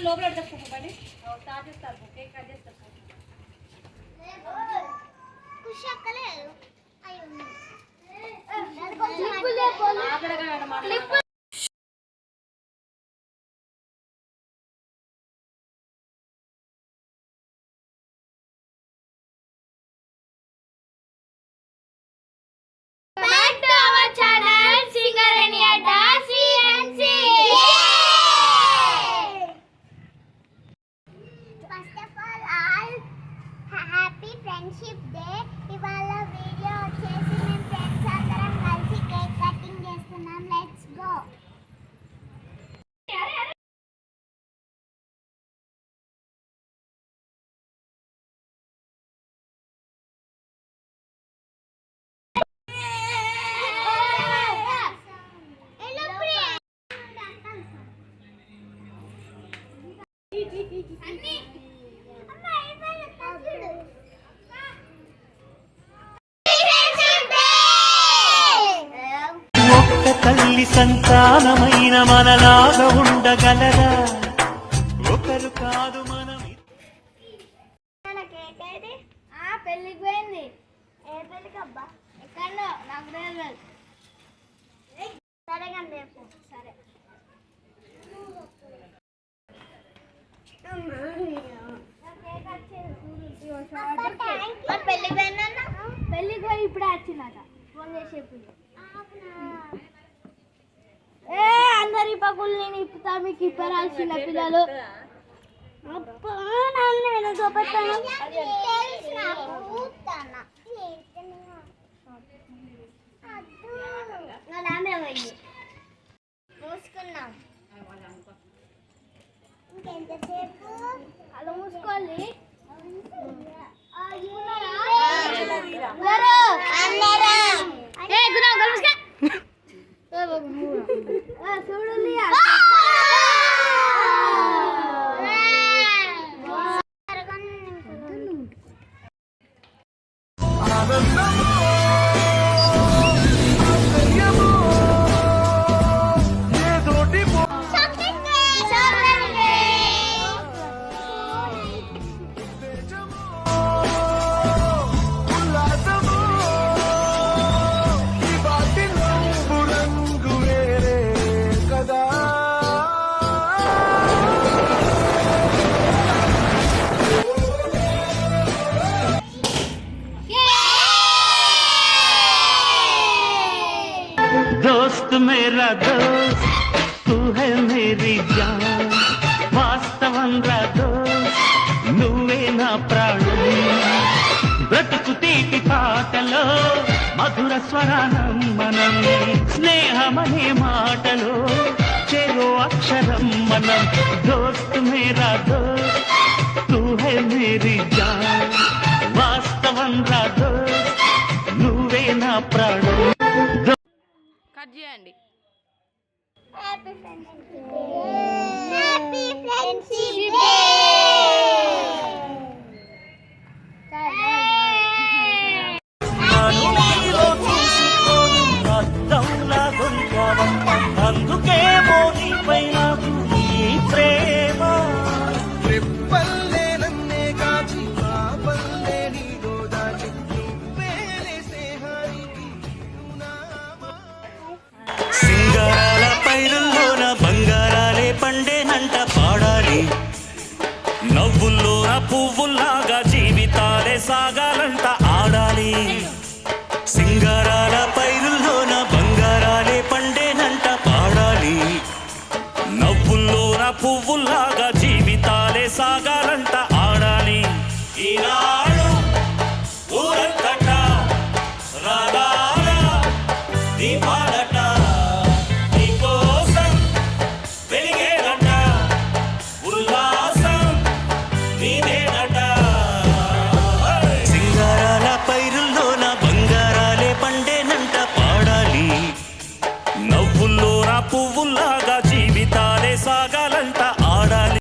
లోపల పడి స్టార్ట్ చేస్తారు కేక్ కట్ చేస్తారు ఫ్రెండ్షిప్ డే ఇవాళ వీడియో వచ్చేసి మేము ఫ్రెండ్స్ అందరం కలిసి కేక్ కటింగ్ చేస్తున్నాం. Let's go. తల్లి సంతానమైన మనలాగా ఉండగలరా? ఒకరు కాదు మనం. పెళ్ళికి పోయింది. ఏ పెళ్ళికి అబ్బా? ఎక్కడో నాకు తెలియదు. సరే కానీ రేపు సరే. పెళ్ళికి పోయిందన్న పెళ్ళికి పోయి ఇప్పుడే వచ్చిందట. ఫోన్ చేసేప్పుడు అందరి పగులు నేను ఇప్పుతా మీకు ఇప్పరాల్సిన పిల్లలు నేను చూపెట్టాను. మూసుకున్నాం ఇంకెంతసేపు అలా మూసుకోవాలి. చూడండి दोस्त मेरा दोस्त तू है मेरी जान వాస్తవంగా దోస్త్ నువ్వే నా ప్రాణం బ్రతుకు తీపి పాటలో మధుర స్వరానం మనం స్నేహమనే మాటలో చెరో అక్షరం మనం దోస్త్ మేరా దోస్త్ తూ హై మేరీ జాన్ వాస్తవంగా దోస్త్ నువ్వే నా ప్రాణం. కట్ చేయండి. Happy friendship day. అందుకే మోదీ పైన ప్రేమ రెప్పల్లే కాచి పాపల్లే నీలో దాచి సింగారాల పైరుల్లోన బంగారాలే పండేనంట పాడాలి. నవ్వుల్లోన పువ్వుల్లాగా జీవితాలే సాగాలంట ఆడాలి. సింగారాల పైరుల్లోన బంగారాలే పండేనంట పాడాలి. నవ్వుల్లోన పువ్వుల్లాగా జీవితాలే సాగాలంట ఆడాలి. ఈనాడు ఊరంతట రాగాల దీపాలట నీకోసం వెలిగేనట ఉల్లాసం నీదేనట. సింగారాల పైరుల్లోన బంగారాలే పండేనంట పాడాలి. నవ్వుల్లోన పువ్వుల్లాగా జీవితాలు